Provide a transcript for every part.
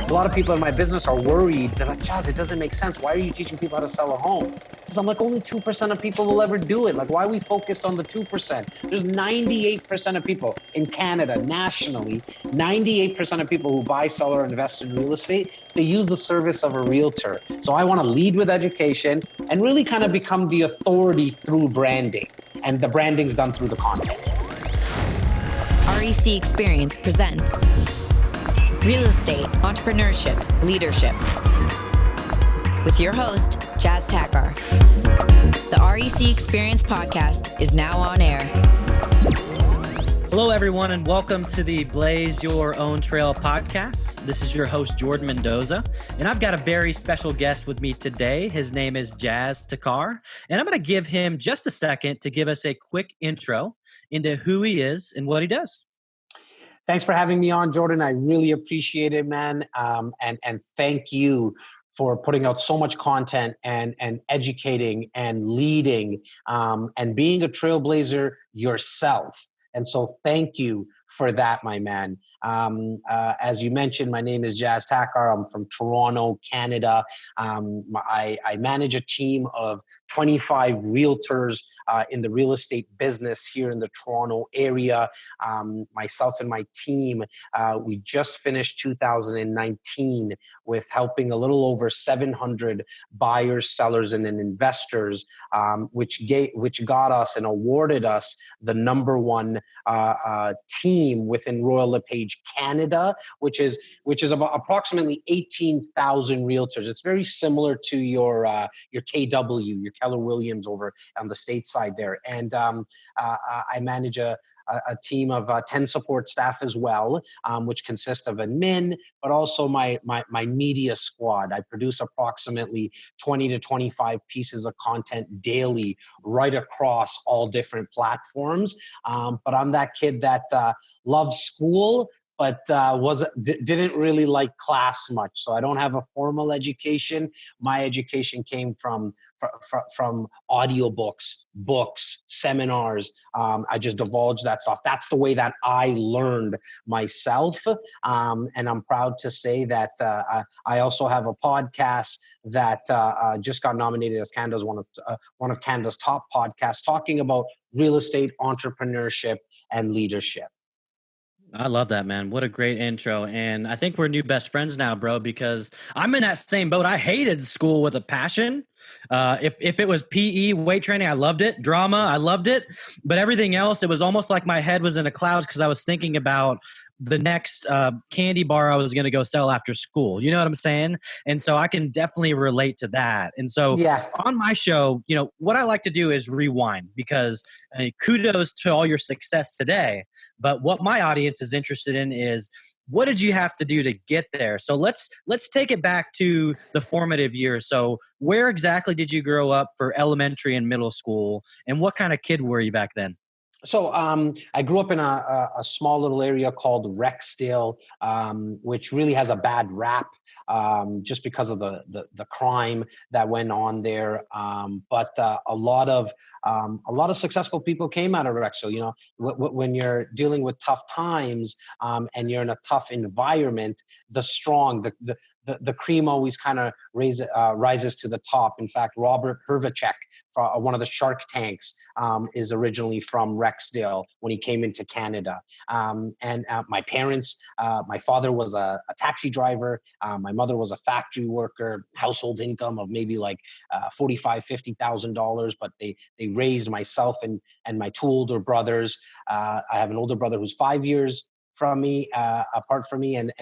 A lot of people in my business are worried. They're like, Jas, it doesn't make sense. Why are you teaching people how to sell a home? Because I'm like, only 2% of people will ever do it. Like, why are we focused on the 2%? There's 98% of people in Canada, nationally, 98% of people who buy, sell, or invest in real estate, they use the service of a realtor. So I want to lead with education and really kind of become the authority through branding. And the branding's done through the content. REC Experience presents Real Estate, Entrepreneurship, Leadership with your host, Jas Takhar. The REC Experience podcast is now on air. Hello, everyone, and welcome to the Blaze Your Own Trail podcast. This is your host, Jordan Mendoza, and I've got a very special guest with me today. His name is Jas Takhar, and I'm going to give him just a second to give us a quick intro into who he is and what he does. Thanks for having me on, Jordan. I really appreciate it, man. And thank you for putting out so much content and educating and leading and being a trailblazer yourself. And so thank you for that, my man. As you mentioned, my name is Jas Takhar. I'm from Toronto, Canada. I manage a team of 25 realtors in the real estate business here in the Toronto area. Myself and my team, we just finished 2019 with helping a little over 700 buyers, sellers, and investors, which got us and awarded us the number one team within Royal LePage Canada, which is about approximately 18,000 realtors. It's very similar to your KW, your Keller Williams over on the state side there. And I manage a team of 10 support staff as well, which consists of admin, but also my media squad. I produce approximately 20 to 25 pieces of content daily, right across all different platforms. But I'm that kid that loves school, but didn't really like class much. So I don't have a formal education. My education came from audiobooks, books, seminars. I just divulged that stuff. That's the way that I learned myself. And I'm proud to say that I also have a podcast that just got nominated as Canada's one of Canada's top podcasts, talking about real estate, entrepreneurship, and leadership. I love that, man. What a great intro. And I think we're new best friends now, bro, because I'm in that same boat. I hated school with a passion. If it was PE, weight training, I loved it. Drama, I loved it. But everything else, it was almost like my head was in a cloud because I was thinking about the next candy bar I was going to go sell after school. You know what I'm saying? And so I can definitely relate to that. And so on my show, what I like to do is rewind because kudos to all your success today. But what my audience is interested in is, what did you have to do to get there? So let's take it back to the formative years. So where exactly did you grow up for elementary and middle school? And what kind of kid were you back then? So I grew up in a small little area called Rexdale, which really has a bad rap just because of the crime that went on there. But a lot of successful people came out of Rexdale. When you're dealing with tough times and you're in a tough environment, the strong, the cream always kind of rises to the top. In fact, Robert Hervacek, one of the Shark Tanks, is originally from Rexdale when he came into Canada. And my parents, my father was a taxi driver. My mother was a factory worker, household income of maybe like $45,000, $50,000. But they raised myself and my two older brothers. I have an older brother who's 5 years from me, apart from me, and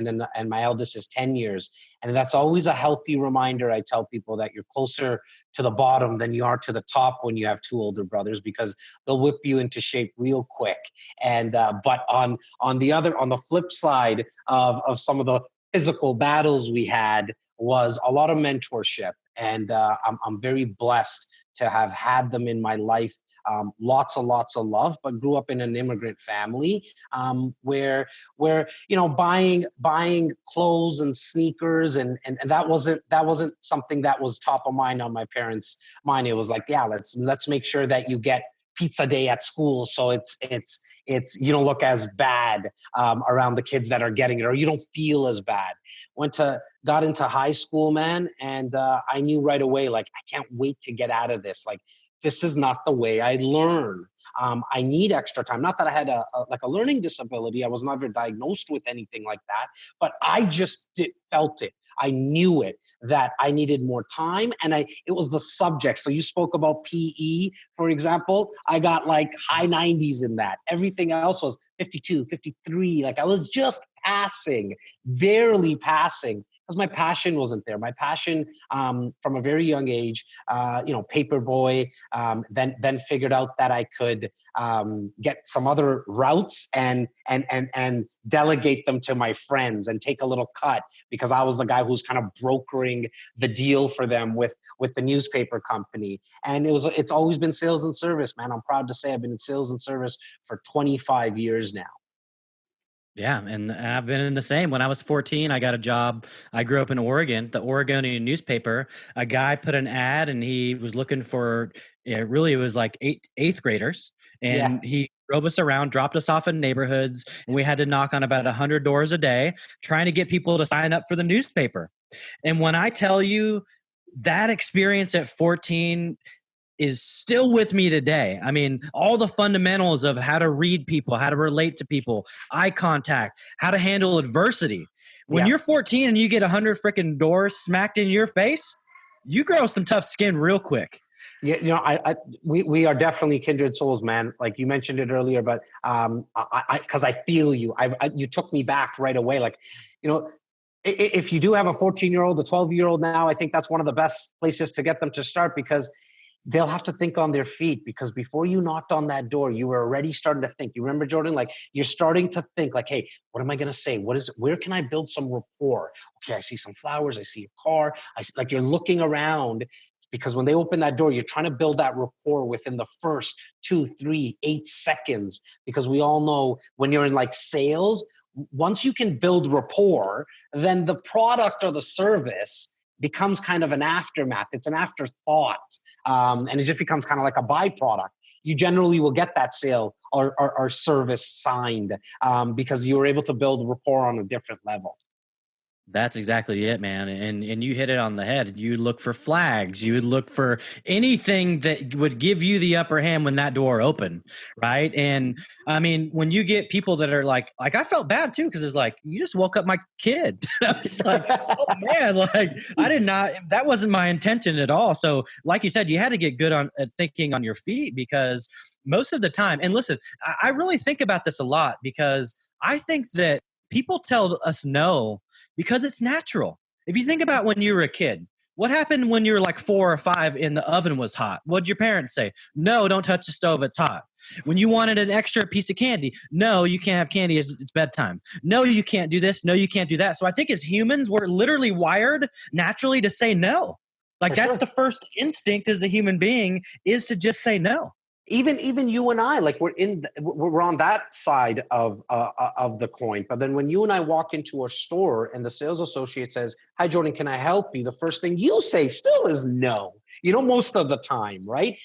my eldest is 10 years. And that's always a healthy reminder. I tell people that you're closer to the bottom than you are to the top when you have two older brothers, because they'll whip you into shape real quick. And but on the flip side of some of the physical battles we had was a lot of mentorship. And I'm very blessed to have had them in my life. Lots of love, but grew up in an immigrant family where buying clothes and sneakers and that wasn't something that was top of mind on my parents' mind. It was like, let's make sure that you get pizza day at school, so it's you don't look as bad around the kids that are getting it, or you don't feel as bad. Got into high school, man, and I knew right away, like, I can't wait to get out of this. Like, this is not the way I learn. I need extra time. Not that I had a learning disability. I was never diagnosed with anything like that, but I just felt it. I knew it, that I needed more time, and it was the subject. So you spoke about PE, for example. I got like high 90s in that. Everything else was 52, 53. Like, I was just passing, barely passing, because my passion wasn't there. My passion from a very young age, paper boy, then figured out that I could get some other routes and delegate them to my friends and take a little cut, because I was the guy who's kind of brokering the deal for them with the newspaper company. And it's always been sales and service, man. I'm proud to say I've been in sales and service for 25 years now. Yeah, and I've been in the same. When I was 14, I got a job. I grew up in Oregon, the Oregonian newspaper. A guy put an ad, and he was looking for, really, it was like eighth graders. And he drove us around, dropped us off in neighborhoods, and we had to knock on about 100 doors a day, trying to get people to sign up for the newspaper. And when I tell you that experience at 14 is still with me today. I mean, all the fundamentals of how to read people, how to relate to people, eye contact, how to handle adversity. When you're 14 and you get 100 freaking doors smacked in your face, you grow some tough skin real quick. Yeah, we are definitely kindred souls, man. Like you mentioned it earlier, but because I feel you. You took me back right away. Like, if you do have a 14-year-old, a 12-year-old now, I think that's one of the best places to get them to start, because they'll have to think on their feet, because before you knocked on that door, you were already starting to think. You remember, Jordan? Like, you're starting to think like, hey, what am I going to say? Where can I build some rapport? Okay, I see some flowers. I see a car. Like, you're looking around, because when they open that door, you're trying to build that rapport within the first 2, 3, 8 seconds, because we all know when you're in like sales, once you can build rapport, then the product or the service becomes kind of an aftermath. It's an afterthought. And it just becomes kind of like a byproduct. You generally will get that sale or service signed because you were able to build rapport on a different level. That's exactly it, man. And you hit it on the head. You look for flags. You would look for anything that would give you the upper hand when that door opened, right? And I mean, when you get people that are like I felt bad too, because it's like, you just woke up my kid. I was like, oh man, like that wasn't my intention at all. So like you said, you had to get good at thinking on your feet, because most of the time, and listen, I really think about this a lot, because I think that people tell us no because it's natural. If you think about when you were a kid, what happened when you were like 4 or 5 and the oven was hot? What'd your parents say? No, don't touch the stove, it's hot. When you wanted an extra piece of candy, no, you can't have candy, it's bedtime. No, you can't do this. No, you can't do that. So I think as humans, we're literally wired naturally to say no. Like, that's the first instinct as a human being, is to just say no. Even you and I, like, we're on that side of the coin. But then when you and I walk into a store and the sales associate says, "Hi, Jordan, can I help you?" The first thing you say still is no. Most of the time, right?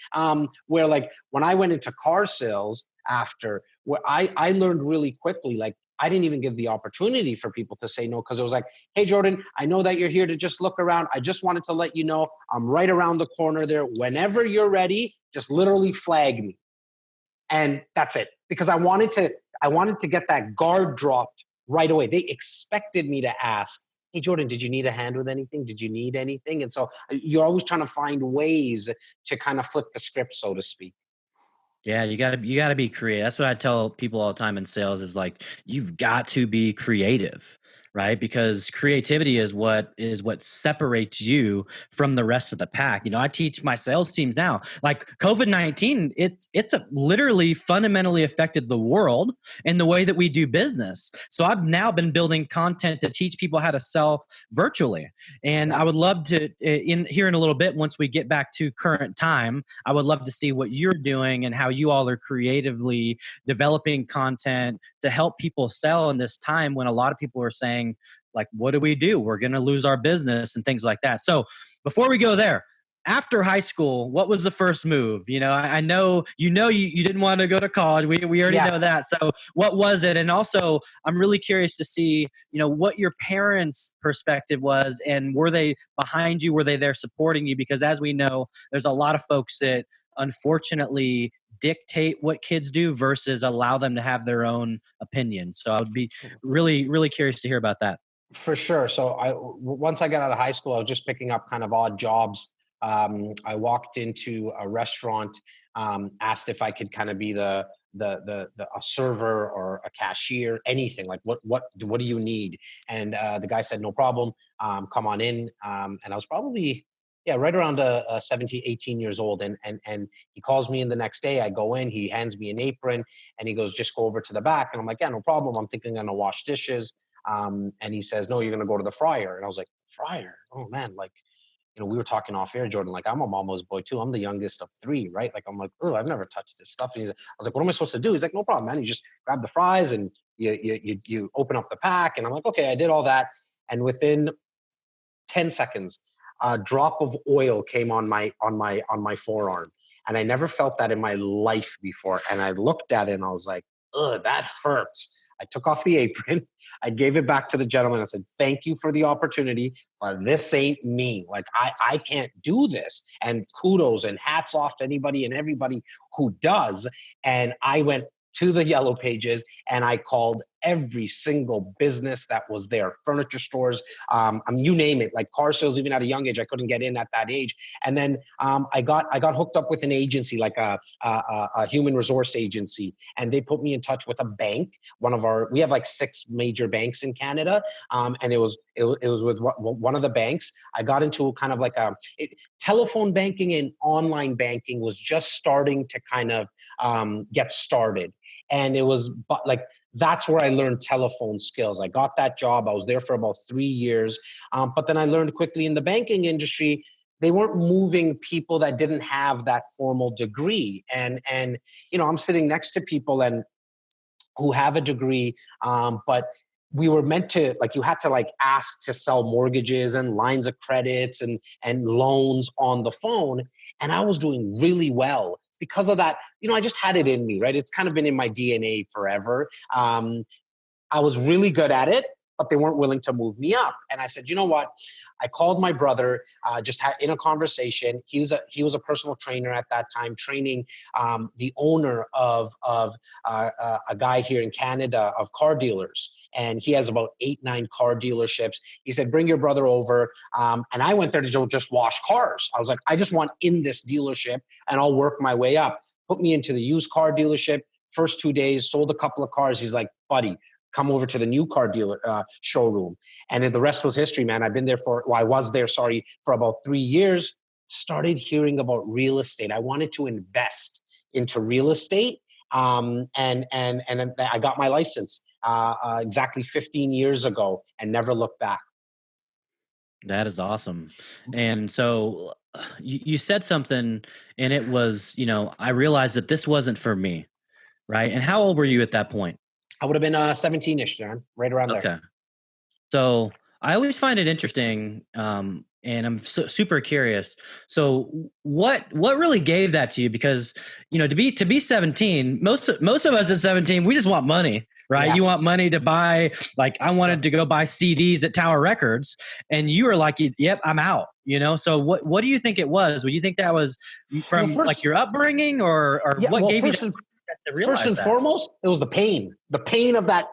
Where like when I went into car sales after, where I learned really quickly, like, I didn't even give the opportunity for people to say no, because it was like, "Hey, Jordan, I know that you're here to just look around. I just wanted to let you know I'm right around the corner there. Whenever you're ready, just literally flag me." And that's it, because I wanted to get that guard dropped right away. They expected me to ask, "Hey, Jordan, did you need a hand with anything? Did you need anything?" And so you're always trying to find ways to kind of flip the script, so to speak. Yeah, you gotta be creative. That's what I tell people all the time in sales, is like, you've got to be creative, right? Because creativity is what separates you from the rest of the pack. I teach my sales teams now, like, COVID-19, it's literally fundamentally affected the world and the way that we do business. So I've now been building content to teach people how to sell virtually. And I would love to, in a little bit, once we get back to current time, I would love to see what you're doing and how you all are creatively developing content to help people sell in this time when a lot of people are saying, like, what do we do? We're going to lose our business and things like that. So before we go there, after high school, what was the first move? I know you didn't want to go to college. We already know that. So what was it? And also, I'm really curious to see, what your parents' perspective was, and were they behind you? Were they there supporting you? Because as we know, there's a lot of folks that unfortunately dictate what kids do versus allow them to have their own opinion. So I would be really, really curious to hear about that. For sure. So once I got out of high school, I was just picking up kind of odd jobs. I walked into a restaurant, asked if I could kind of be a server or a cashier, anything like what do you need? And the guy said, no problem. Come on in. And I was probably, right around 17, 18 years old. And he calls me in the next day. I go in, he hands me an apron and he goes, just go over to the back. And I'm like, yeah, no problem. I'm thinking I'm going to wash dishes. And he says, no, you're going to go to the fryer. And I was like, fryer? Oh man. Like, we were talking off air, Jordan, like I'm a mama's boy too. I'm the youngest of three, right? Like, I'm like, oh, I've never touched this stuff. And I was like, what am I supposed to do? He's like, no problem, man. You just grab the fries and you open up the pack. And I'm like, okay, I did all that. And within 10 seconds, a drop of oil came on my forearm. And I never felt that in my life before. And I looked at it and I was like, ugh, that hurts. I took off the apron. I gave it back to the gentleman. I said, thank you for the opportunity, but this ain't me. Like, I can't do this. And kudos and hats off to anybody and everybody who does. And I went to the Yellow Pages and I called every single business that was there, furniture stores, you name it, like car sales. Even at a young age, I couldn't get in at that age. And then I got hooked up with an agency, like a human resource agency, and they put me in touch with a bank. We have like 6 major banks in Canada, and it was with one of the banks. I got into kind of like telephone banking and online banking was just starting to kind of get started, and it was like. That's where I learned telephone skills. I got that job. I was there for about 3 years. But then I learned quickly in the banking industry, they weren't moving people that didn't have that formal degree. And I'm sitting next to people who have a degree, but we were meant to, like, you had to like ask to sell mortgages and lines of credits and loans on the phone. And I was doing really well. Because of that, I just had it in me, right? It's kind of been in my DNA forever. I was really good at it, but they weren't willing to move me up. And I said, you know what? I called my brother, just in a conversation. He was a personal trainer at that time, training the owner of a guy here in Canada of car dealers. And he has about 8-9 car dealerships. He said, bring your brother over. And I went there to just wash cars. I was like, I just want in this dealership and I'll work my way up. Put me into the used car dealership. First 2 days, sold a couple of cars. He's like, buddy, come over to the new car dealer showroom. And then the rest was history, man. I was there for about 3 years. Started hearing about real estate. I wanted to invest into real estate. And I got my license exactly 15 years ago and never looked back. That is awesome. And so you said something, and it was, I realized that this wasn't for me, right? And how old were you at that point? I would have been 17-ish, John, right around there. Okay. So I always find it interesting, and I'm super curious. So what really gave that to you? Because to be 17, most of us at 17, we just want money, right? Yeah. You want money to buy. Like, I wanted to go buy CDs at Tower Records, and you were like, "Yep, I'm out." So what do you think it was? Would you think that was from like your upbringing, or what gave you that? First and foremost, it was the pain of that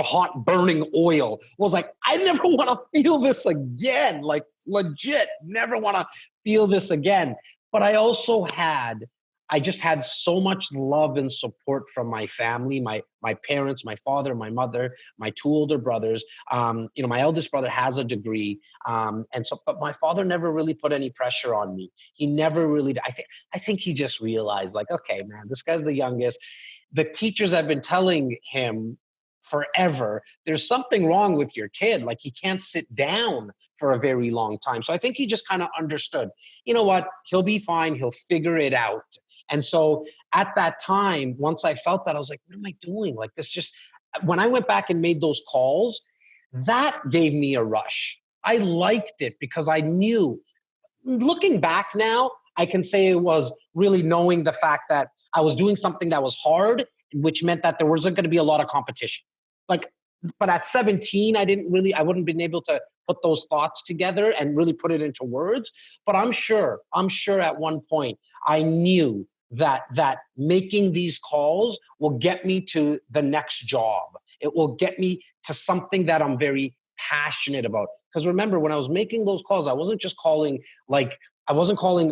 hot burning oil was like, I never want to feel this again. Like, legit, never want to feel this again. But I just had so much love and support from my family, my parents, my father, my mother, my 2 older brothers. My eldest brother has a degree. But my father never really put any pressure on me. He never really, I think he just realized, like, okay, man, this guy's the youngest. The teachers have been telling him forever, there's something wrong with your kid. Like, he can't sit down for a very long time. So I think he just kind of understood, you know what, he'll be fine. He'll figure it out. And so at that time, once I felt that, I was like, what am I doing? Like, this just, when I went back and made those calls, that gave me a rush. I liked it because I knew looking back now, I can say it was really knowing the fact that I was doing something that was hard, which meant that there wasn't going to be a lot of competition. Like, but at 17, I wouldn't been able to put those thoughts together and really put it into words. But I'm sure at one point I knew that making these calls will get me to the next job. It will get me to something that I'm very passionate about. Because remember, when I was making those calls, I wasn't calling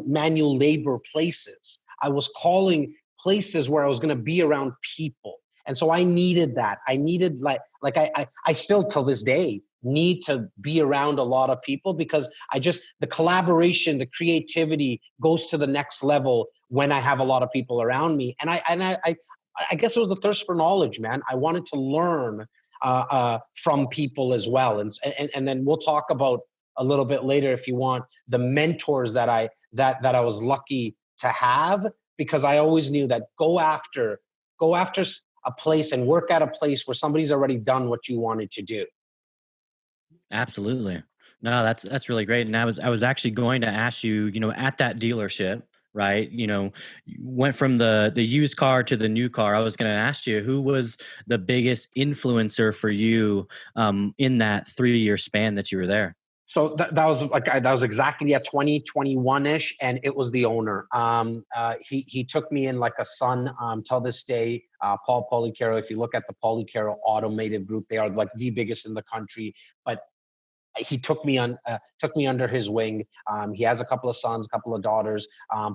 manual labor places. I was calling places where I was going to be around people. And so I needed that. I needed I still till this day need to be around a lot of people, because the collaboration, the creativity goes to the next level when I have a lot of people around me. And I guess it was the thirst for knowledge, man. I wanted to learn from people as well. And then we'll talk about a little bit later, if you want, the mentors that I was lucky to have, because I always knew that go after a place and work at a place where somebody's already done what you wanted to do. Absolutely. No, that's really great. And I was actually going to ask you, at that dealership, right? You went from the used car to the new car. I was going to ask you, who was the biggest influencer for you in that 3-year span that you were there? So that was exactly at 2021-ish, and it was the owner. He took me in like a son till this day. Paul Policaro. If you look at the Policaro Automotive Group, they are like the biggest in the country. But he took me under his wing. He has a couple of sons, a couple of daughters,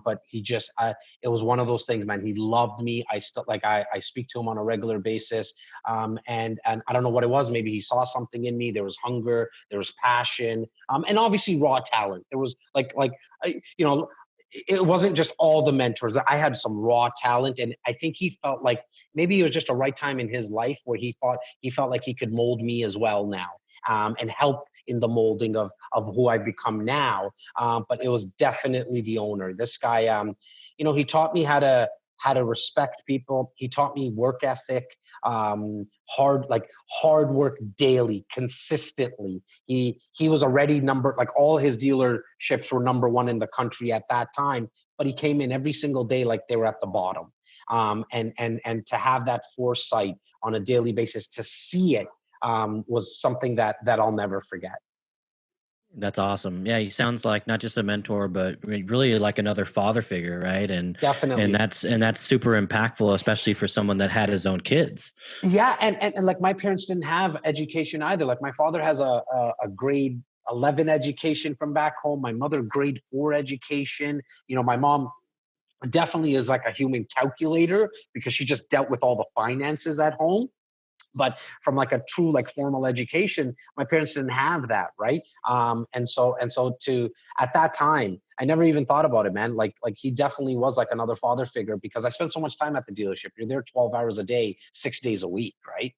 but it was one of those things, man. He loved me. I still I speak to him on a regular basis, and I don't know what it was. Maybe he saw something in me. There was hunger, there was passion, and obviously raw talent. There was it wasn't just all the mentors. I had some raw talent, and I think he felt like maybe it was just a right time in his life where he felt like he could mold me as well now, and help in the molding of who I've become now. But it was definitely the owner. This guy, he taught me how to respect people. He taught me work ethic, hard work daily, consistently. He was already all his dealerships were number one in the country at that time, but he came in every single day like they were at the bottom. And to have that foresight on a daily basis, to see it, was something that I'll never forget. That's awesome. Yeah, he sounds like not just a mentor, but really like another father figure, right? And definitely, and that's super impactful, especially for someone that had his own kids. Yeah, and like my parents didn't have education either. Like my father has a grade 11 education from back home. My mother grade 4 education. My mom definitely is like a human calculator because she just dealt with all the finances at home. But from like a true formal education, my parents didn't have that, right? And so at that time, I never even thought about it, man. Like he definitely was like another father figure, because I spent so much time at the dealership. You're there 12 hours a day, 6 days a week, right?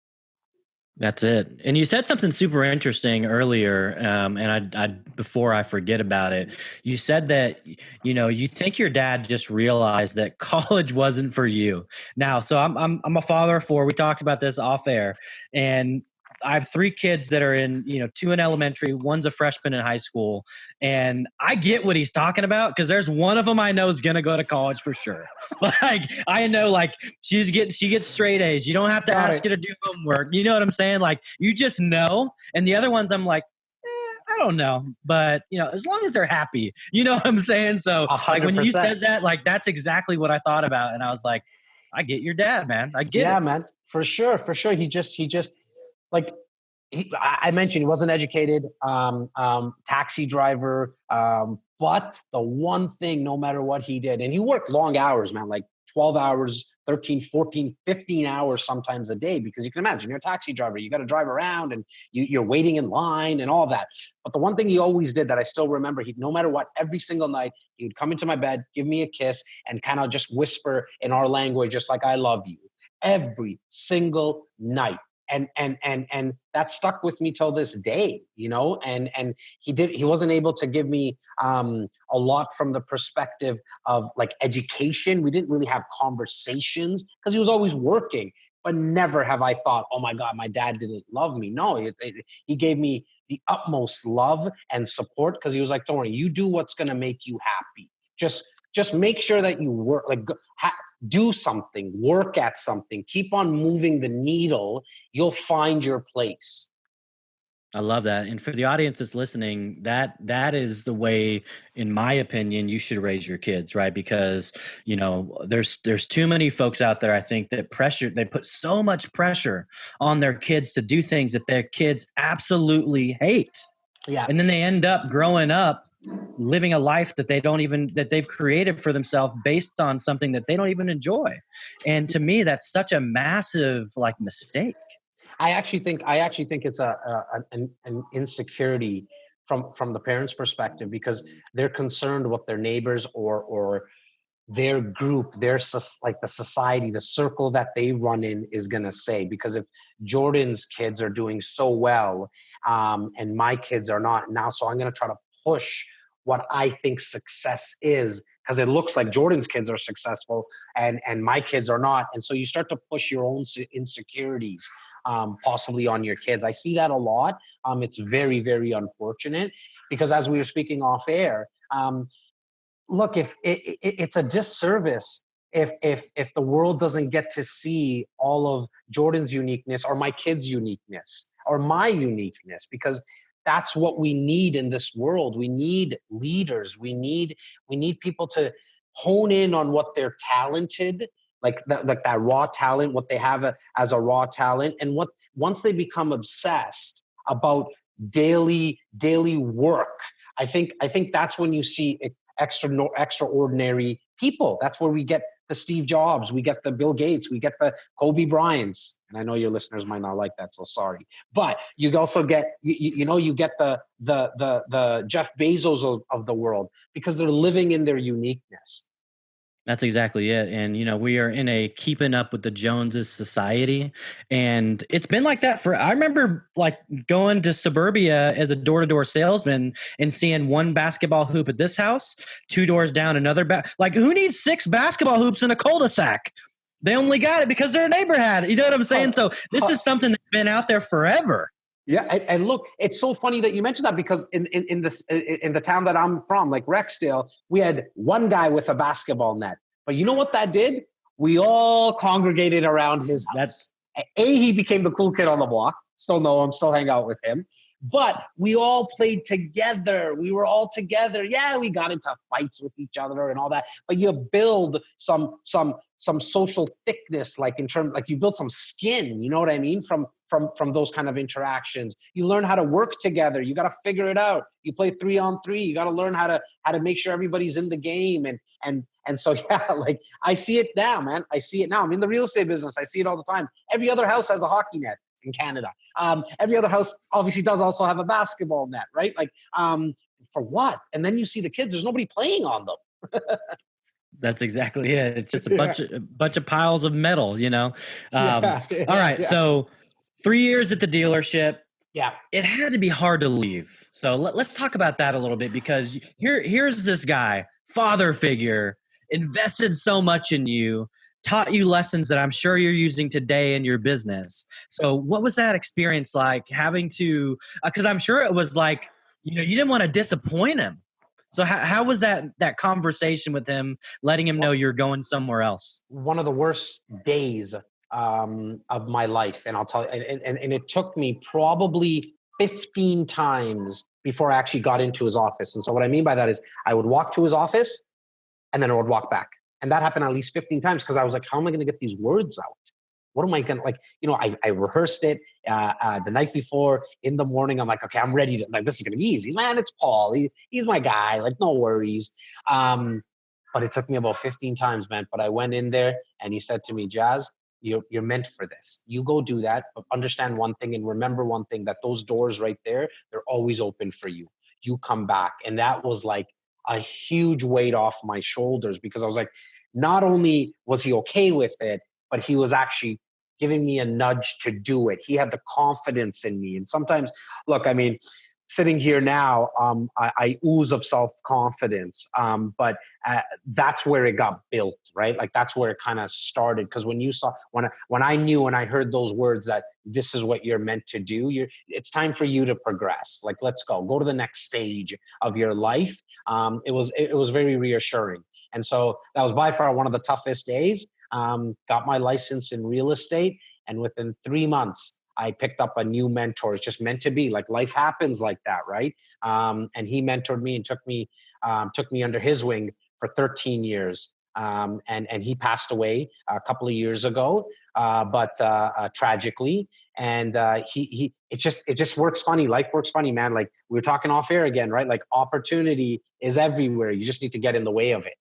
That's it. And you said something super interesting earlier, and I before I forget about it, you said that you think your dad just realized that college wasn't for you. Now, so I'm a father of 4. We talked about this off air, and I have 3 kids that are in 2 in elementary, one's a freshman in high school, and I get what he's talking about, because there's one of them I know is gonna go to college for sure. I know, she gets straight A's. You don't have to ask her to do homework. You know what I'm saying? You just know. And the other ones, I'm like, I don't know, but as long as they're happy, you know what I'm saying? So 100%. When you said that, that's exactly what I thought about, and I was like, I get your dad, man. I get it. Yeah, man, for sure. He just I mentioned he wasn't educated, taxi driver, but the one thing, no matter what he did, and he worked long hours, man, like 12 hours, 13, 14, 15 hours sometimes a day, because you can imagine you're a taxi driver, you got to drive around and you're waiting in line and all that. But the one thing he always did that I still remember, no matter what, every single night, he would come into my bed, give me a kiss, and kind of just whisper in our language, just like, I love you, every single night. And that stuck with me till this day, and he wasn't able to give me a lot from the perspective of education. We didn't really have conversations because he was always working, but never have I thought, oh my God, my dad didn't love me. No, he gave me the utmost love and support, because he was like, don't worry, you do what's going to make you happy. Just make sure that you work, like do something, work at something, keep on moving the needle. You'll find your place. I love that. And for the audience that's listening, that is the way, in my opinion, you should raise your kids, right? Because, there's too many folks out there, I think, that they put so much pressure on their kids to do things that their kids absolutely hate. Yeah. And then they end up growing up living a life that they've created for themselves based on something that they don't even enjoy. And to me, that's such a massive mistake. I actually think it's an insecurity from the parents' perspective, because they're concerned what their neighbors or their group, the society, the circle that they run in is going to say. Because if Jordan's kids are doing so well, and my kids are not now, so I'm going to try to push what I think success is, because it looks like Jordan's kids are successful and my kids are not. And so you start to push your own insecurities possibly on your kids. I see that a lot. It's very, very unfortunate, because as we were speaking off air, look, if it's a disservice if the world doesn't get to see all of Jordan's uniqueness or my kids' uniqueness or my uniqueness, because that's what we need in this world. We need leaders. We need people to hone in on what they're talented, like that raw talent, what they have as a raw talent. And once they become obsessed about daily work, I think that's when you see extraordinary people. That's where we get the Steve Jobs, we get the Bill Gates, we get the Kobe Bryants. And I know your listeners might not like that, so sorry. But you also get, you get the Jeff Bezos of the world, because they're living in their uniqueness. That's exactly it. And, we are in a keeping up with the Joneses society. And it's been like that I remember going to suburbia as a door-to-door salesman and seeing one basketball hoop at this house, 2 doors down, another who needs 6 basketball hoops in a cul-de-sac? They only got it because their neighbor had it. You know what I'm saying? So this is something that's been out there forever. Yeah, and look, it's so funny that you mentioned that, because in the town that I'm from, like Rexdale, we had one guy with a basketball net. But you know what that did? We all congregated around his house. He became the cool kid on the block. Still know him, still hang out with him. But we all played together. We were all together. Yeah, we got into fights with each other and all that. But you build some social thickness, you build some skin. You know what I mean? From those kind of interactions, you learn how to work together. You got to figure it out. You play 3-on-3. You got to learn how to make sure everybody's in the game. And so yeah, I see it now, man. I see it now. I'm in the real estate business. I see it all the time. Every other house has a hockey net in Canada. Every other house obviously does also have a basketball net, right? For what? And then you see the kids, there's nobody playing on them. That's exactly it. It's just a bunch of piles of metal, All right. Yeah. So 3 years at the dealership. Yeah. It had to be hard to leave. So let's talk about that a little bit, because here's this guy, father figure, invested so much in you, taught you lessons that I'm sure you're using today in your business. So what was that experience like, having to, because I'm sure it was you didn't want to disappoint him. So how was that conversation with him, letting him know you're going somewhere else? One of the worst days of my life. And I'll tell you, and it took me probably 15 times before I actually got into his office. And so what I mean by that is I would walk to his office and then I would walk back. And that happened at least 15 times, because I was like, how am I going to get these words out? What am I going to, I rehearsed it the night before. In the morning, I'm like, okay, I'm ready to, this is going to be easy. Man, it's Paul. He's my guy. No worries. But it took me about 15 times, man. But I went in there and he said to me, Jas, you're meant for this. You go do that, but understand one thing and remember one thing, that those doors right there, they're always open for you. You come back. And that was a huge weight off my shoulders, because I was like, not only was he okay with it, but he was actually giving me a nudge to do it. He had the confidence in me. And sometimes, look, sitting here now, I ooze of self-confidence. But that's where it got built, right? Like that's where it kind of started. Because when I knew, when I heard those words that this is what you're meant to do, it's time for you to progress. Like, let's go to the next stage of your life. It was very reassuring. And so that was by far one of the toughest days. Got my license in real estate, and within 3 months, I picked up a new mentor. It's just meant to be. Like life happens like that, right? And he mentored me and took me under his wing for 13 years. And he passed away a couple of years ago, but tragically. And it just works funny. Life works funny, man. Like we were talking off air again, right? Like opportunity is everywhere. You just need to get in the way of it.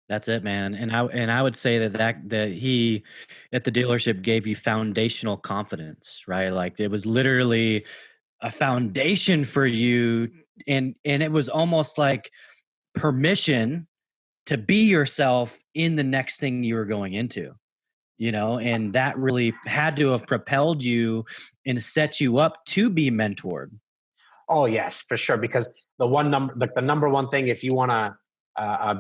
That's it, man. And I would say that he at the dealership gave you foundational confidence, right? Like it was literally a foundation for you, and it was almost like permission to be yourself in the next thing you were going into, and that really had to have propelled you and set you up to be mentored. Oh yes, for sure. Because the number one thing, if you want to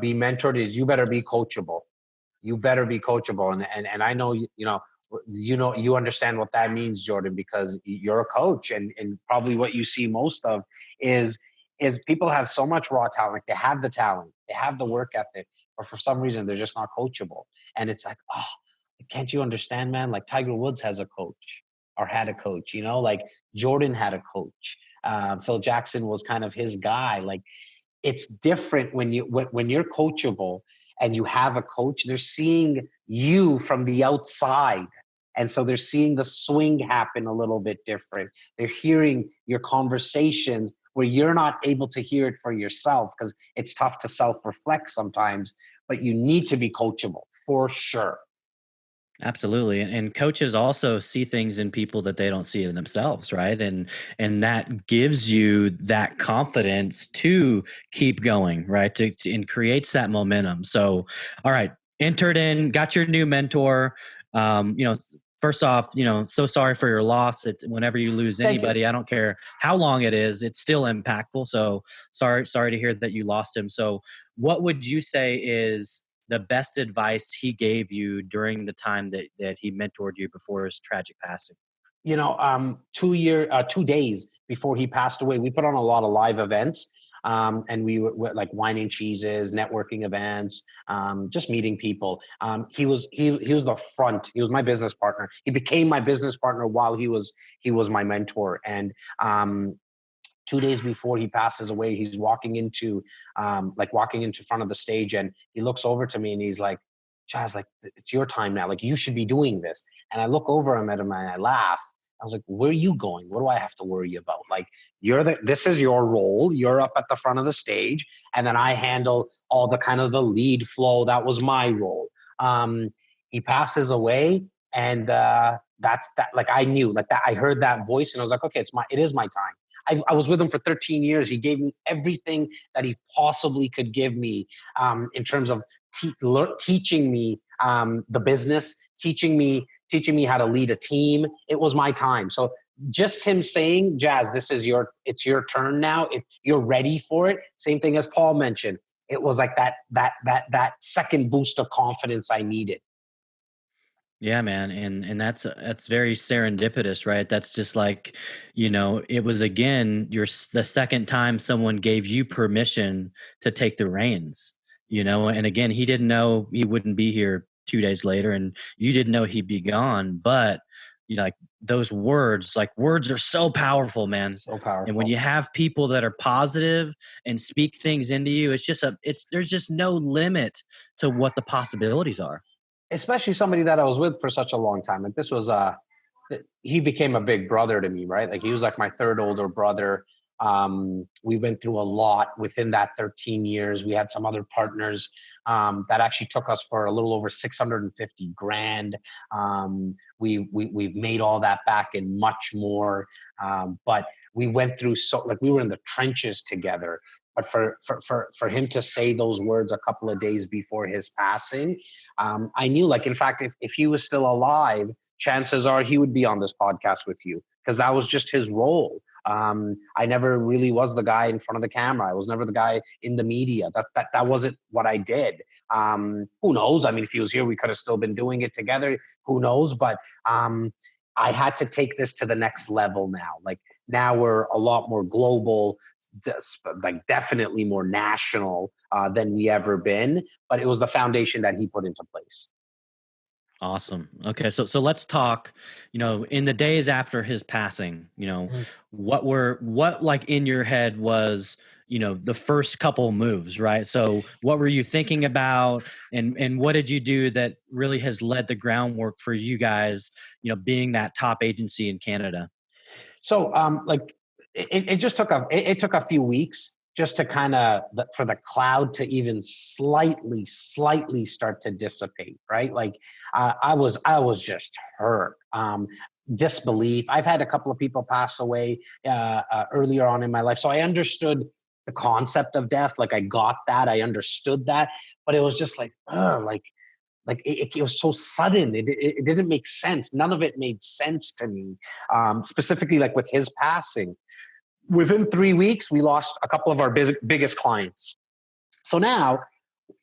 be mentored, is you better be coachable. You better be coachable. And I know, you understand what that means, Jordan, because you're a coach, and probably what you see most of is people have so much raw talent. Like they have the talent, they have the work ethic, but for some reason they're just not coachable. And it's like, oh, can't you understand, man? Like Tiger Woods has a coach, or had a coach, like Jordan had a coach. Phil Jackson was kind of his guy. Like, it's different when you're coachable and you have a coach. They're seeing you from the outside, and so they're seeing the swing happen a little bit different. They're hearing your conversations where you're not able to hear it for yourself, because it's tough to self-reflect sometimes, but you need to be coachable for sure. Absolutely. And coaches also see things in people that they don't see in themselves, right? And that gives you that confidence to keep going, right? And creates that momentum. So, all right, got your new mentor. First off, so sorry for your loss. Whenever you lose anybody, I don't care how long it is, it's still impactful. So sorry to hear that you lost him. So what would you say is the best advice he gave you during the time that he mentored you before his tragic passing? 2 days before he passed away, we put on a lot of live events. And we were like wine and cheeses, networking events, just meeting people. He was the front. He was my business partner. He became my business partner while he was my mentor. And 2 days before he passes away, he's walking into front of the stage, and he looks over to me and he's like, Jas, like, it's your time now. Like, you should be doing this. And I look over at him and I laugh. I was like, where are you going? What do I have to worry about? Like, this is your role. You're up at the front of the stage. And then I handle all the kind of the lead flow. That was my role. He passes away, and that's that. Like, I knew, like, that I heard that voice and I was like, okay, it is my time. I was with him for 13 years. He gave me everything that he possibly could give me, in terms of teaching me the business, teaching me how to lead a team. It was my time. So just him saying, Jas, it's your turn now. You're ready for it. Same thing as Paul mentioned. It was like that second boost of confidence I needed. Yeah, man. And that's very serendipitous, right? That's just like, it was, again, the second time someone gave you permission to take the reins, and again, he didn't know he wouldn't be here 2 days later, and you didn't know he'd be gone, but like those words are so powerful, man. So powerful. And when you have people that are positive and speak things into you, there's just no limit to what the possibilities are. Especially somebody that I was with for such a long time. Like, this was he became a big brother to me, right? Like, he was like my third older brother. We went through a lot within that 13 years. We had some other partners that actually took us for a little over 650 grand. We've made all that back and much more. But we went through we were in the trenches together. But for him to say those words a couple of days before his passing, I knew, like, in fact, if he was still alive, chances are he would be on this podcast with you, because that was just his role. I never really was the guy in front of the camera. I was never the guy in the media. That wasn't what I did. Who knows? I mean, if he was here, we could have still been doing it together. Who knows? But I had to take this to the next level now. Like now we're a lot more global, like definitely more national than we ever been. But it was the foundation that he put into place. Awesome. Okay. So let's talk, in the days after his passing, what like in your head was, the first couple moves, right? So what were you thinking about and what did you do that really has led the groundwork for you guys, being that top agency in Canada? So like it just took a few weeks just to kind of for the cloud to even slightly start to dissipate, right? Like I was just hurt, disbelief. I've had a couple of people pass away earlier on in my life, so I understood the concept of death. Like I got that, I understood that, but it was just like, it was so sudden. It didn't make sense. None of it made sense to me, specifically like with his passing. Within 3 weeks, we lost a couple of our biggest clients. So now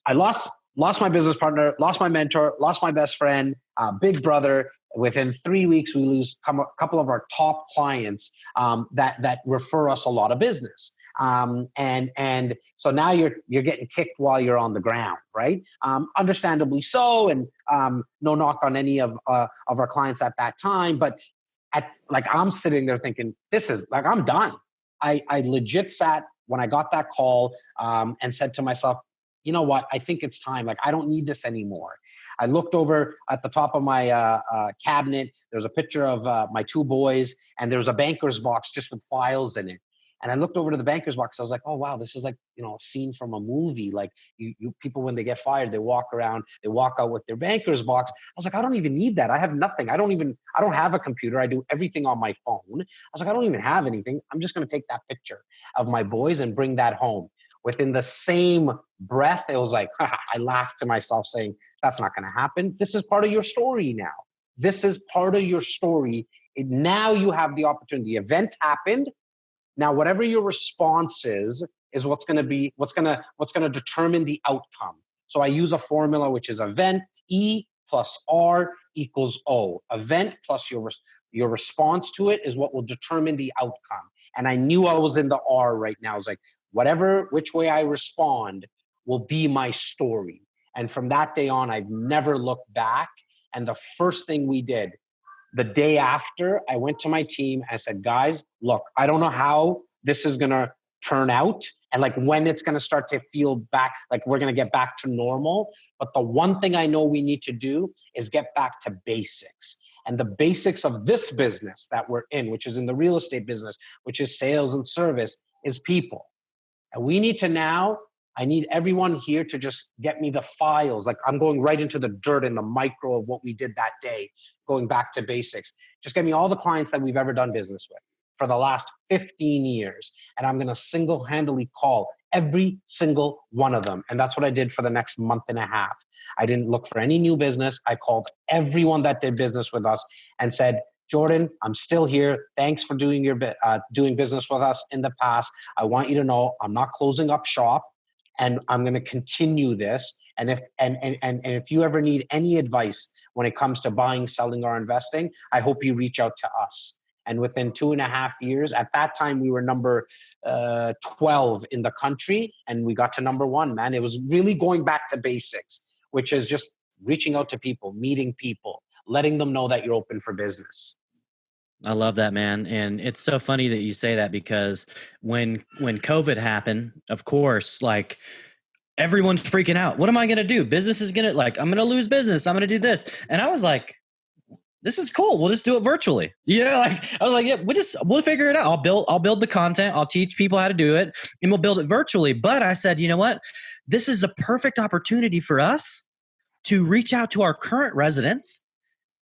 I lost my business partner, lost my mentor, lost my best friend, big brother. Within 3 weeks, we lose a couple of our top clients that refer us a lot of business. And so now you're getting kicked while you're on the ground, right? Understandably so. And no knock on any of our clients at that time, but I'm sitting there thinking, this is like, I'm done. I legit sat when I got that call and said to myself, you know what? I think it's time. Like, I don't need this anymore. I looked over at the top of my cabinet. There's a picture of my two boys, and there's a banker's box just with files in it. And I looked over to the banker's box. I was like, oh, wow, this is like, a scene from a movie. Like you people, when they get fired, they walk around, they walk out with their banker's box. I was like, I don't even need that. I have nothing. I don't have a computer. I do everything on my phone. I was like, I don't even have anything. I'm just going to take that picture of my boys and bring that home. Within the same breath, it was like, I laughed to myself saying, that's not going to happen. This is part of your story now. This is part of your story. Now you have the opportunity. The event happened. Now, whatever your response is what's going to determine the outcome. So I use a formula, which is event, E+R equals O. Event plus your response to it is what will determine the outcome. And I knew I was in the R right now. I was like, which way I respond will be my story. And from that day on, I've never looked back. And the first thing we did, the day after, I went to my team. I said, guys, look, I don't know how this is going to turn out and like when it's going to start to feel back, like we're going to get back to normal. But the one thing I know we need to do is get back to basics. And the basics of this business that we're in, which is in the real estate business, which is sales and service, is people. And we need to I need everyone here to just get me the files. Like I'm going right into the dirt and the micro of what we did that day, going back to basics. Just get me all the clients that we've ever done business with for the last 15 years. And I'm going to single-handedly call every single one of them. And that's what I did for the next month and a half. I didn't look for any new business. I called everyone that did business with us and said, Jordan, I'm still here. Thanks for doing business with us in the past. I want you to know I'm not closing up shop. And I'm going to continue this. And if you ever need any advice when it comes to buying, selling, or investing, I hope you reach out to us. And within 2.5 years, at that time, we were number 12 in the country, and we got to number 1, man. It was really going back to basics, which is just reaching out to people, meeting people, letting them know that you're open for business. I love that, man. And it's so funny that you say that because when COVID happened, of course, like everyone's freaking out. What am I going to do? Business is going to I'm going to lose business. I'm going to do this. And I was like, this is cool. We'll just do it virtually. I was like, yeah, we'll figure it out. I'll build the content. I'll teach people how to do it and we'll build it virtually. But I said, you know what? This is a perfect opportunity for us to reach out to our current residents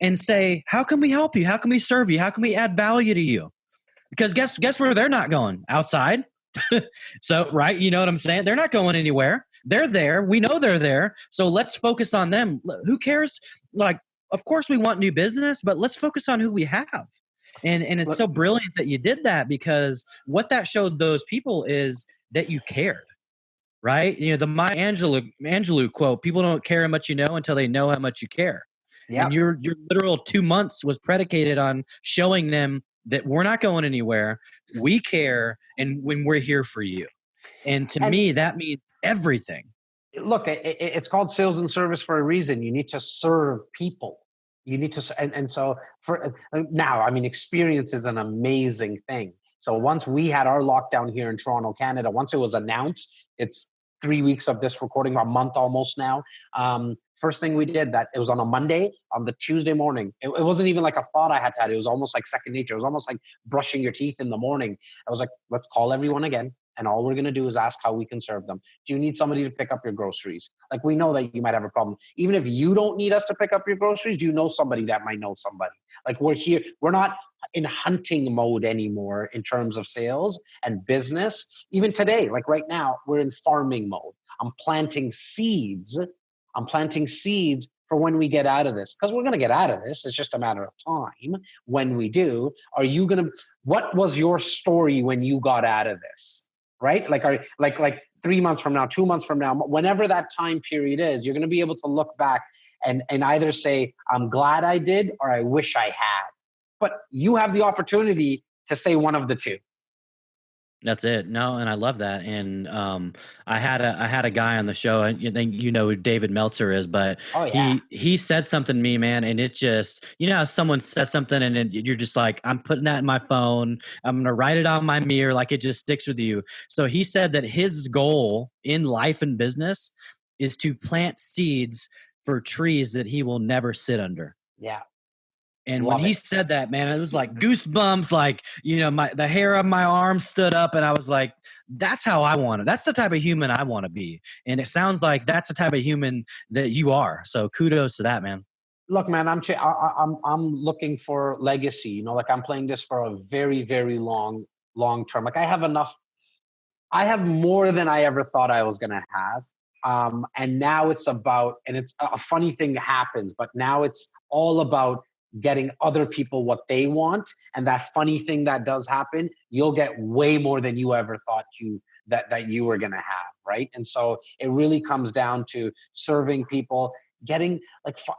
and say, how can we help you? How can we serve you? How can we add value to you? Because guess where they're not going? Outside. So, right. You know what I'm saying? They're not going anywhere. They're there. We know they're there. So let's focus on them. Who cares? Like, of course we want new business, but let's focus on who we have. And it's so brilliant that you did that, because what that showed those people is that you cared. Right? You know, the Maya Angelou quote, people don't care how much you know until they know how much you care. Yeah. And your literal 2 months was predicated on showing them that we're not going anywhere. We care, and when we're here for you. And to me, that means everything. Look, it's called sales and service for a reason. You need to serve people. You need to, and so for now, I mean, experience is an amazing thing. So once we had our lockdown here in Toronto, Canada, once it was announced, it's 3 weeks of this recording, a month almost now. First thing we did, that it was on a Monday, on the Tuesday morning. It wasn't even like a thought I had to have. It was almost like second nature. It was almost like brushing your teeth in the morning. I was like, let's call everyone again. And all we're going to do is ask how we can serve them. Do you need somebody to pick up your groceries? Like, we know that you might have a problem. Even if you don't need us to pick up your groceries, do you know somebody that might know somebody? Like, we're here. We're not in hunting mode anymore in terms of sales and business. Even today, like right now, we're in farming mode. I'm planting seeds for when we get out of this, because we're going to get out of this. It's just a matter of time when we do. What was your story when you got out of this? Right? Like 3 months from now, 2 months from now, whenever that time period is, you're going to be able to look back and either say, I'm glad I did, or I wish I had. But you have the opportunity to say one of the two. That's it. No, and I love that. And I had a guy on the show, and you know who David Meltzer is, but he said something to me, man, and it just, you know how someone says something and you're just like, I'm putting that in my phone, I'm gonna write it on my mirror, like it just sticks with you. So he said that his goal in life and business is to plant seeds for trees that he will never sit under. Yeah. And when he said that, man, it was like goosebumps, like, you know, the hair on my arm stood up, and I was like, that's how I want it. That's the type of human I want to be. And it sounds like that's the type of human that you are. So kudos to that, man. Look, man, I'm looking for legacy. You know, like, I'm playing this for a very, very long term. Like, I have more than I ever thought I was going to have. And now it's a funny thing happens, but now it's all about getting other people what they want. And that funny thing that does happen, you'll get way more than you ever thought that you were going to have. Right. And so it really comes down to serving people,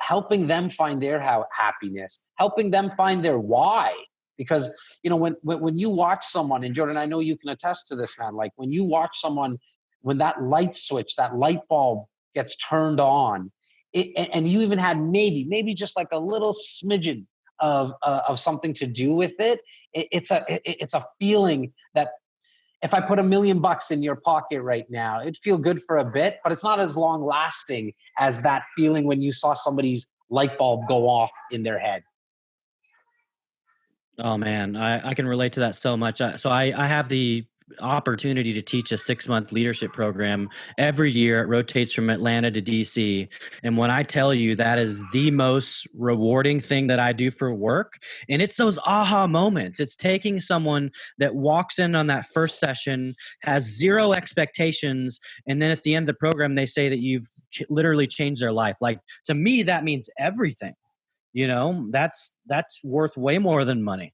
helping them find their happiness, helping them find their why. Because, you know, when you watch someone, and Jordan, I know you can attest to this, man, like when you watch someone, when that light switch, that light bulb gets turned on, and you even had maybe just like a little smidgen of something to do with it. It's a feeling that if I put $1 million in your pocket right now, it'd feel good for a bit, but it's not as long lasting as that feeling when you saw somebody's light bulb go off in their head. Oh man, I can relate to that so much. So I have the opportunity to teach a 6-month leadership program every year. It rotates from Atlanta to DC. And when I tell you that is the most rewarding thing that I do for work, and it's those aha moments. It's taking someone that walks in on that first session, has zero expectations, and then at the end of the program, they say that you've literally changed their life. Like, to me, that means everything. You know, that's worth way more than money.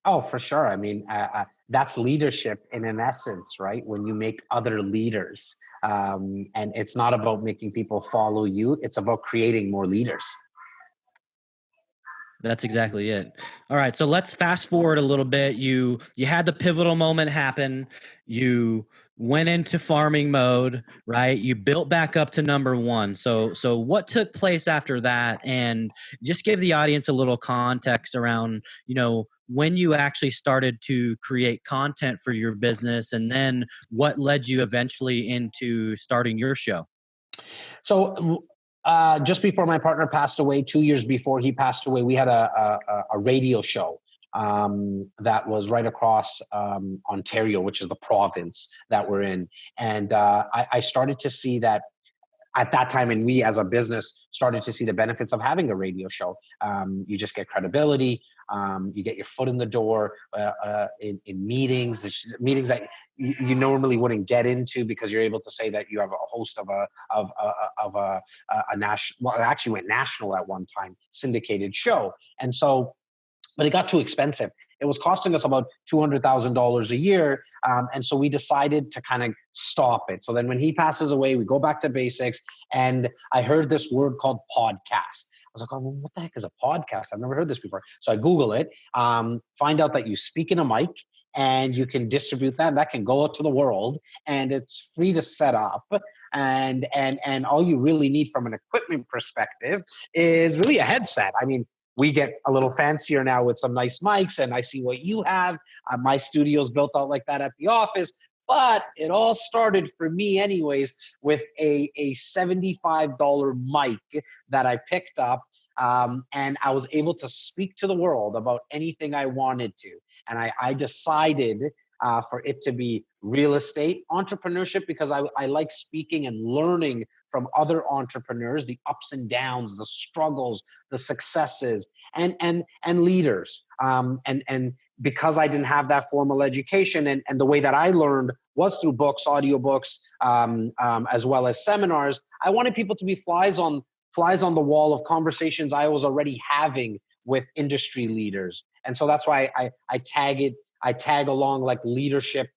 Oh, for sure. I mean, that's leadership in an essence, right? When you make other leaders, and it's not about making people follow you. It's about creating more leaders. That's exactly it. All right. So let's fast forward a little bit. You had the pivotal moment happen. You went into farming mode, right? You built back up to number one. So what took place after that? And just give the audience a little context around, you know, when you actually started to create content for your business, and then what led you eventually into starting your show. So just before my partner passed away, 2 years before he passed away, we had a radio show that was right across Ontario, which is the province that we're in. And I started to see that at that time, and we as a business started to see the benefits of having a radio show. You just get credibility. You get your foot in the door in meetings that you normally wouldn't get into, because you're able to say that you have a host of a national, well, it actually went national at one time, syndicated show. And so but it got too expensive. It was costing us about $200,000 a year. And so we decided to kind of stop it. So then when he passes away, we go back to basics. And I heard this word called podcast. I was like, oh, well, what the heck is a podcast? I've never heard this before. So I Google it, find out that you speak in a mic and you can distribute that. And that can go out to the world and it's free to set up. And all you really need from an equipment perspective is really a headset. I mean, we get a little fancier now with some nice mics, and I see what you have. My studio's built out like that at the office, but it all started for me anyways with a $75 mic that I picked up, and I was able to speak to the world about anything I wanted to. And I decided for it to be real estate entrepreneurship because I like speaking and learning from other entrepreneurs, the ups and downs, the struggles, the successes, and leaders. And because I didn't have that formal education, and the way that I learned was through books, audiobooks, as well as seminars, I wanted people to be flies on the wall of conversations I was already having with industry leaders. And so that's why I tag along like leadership,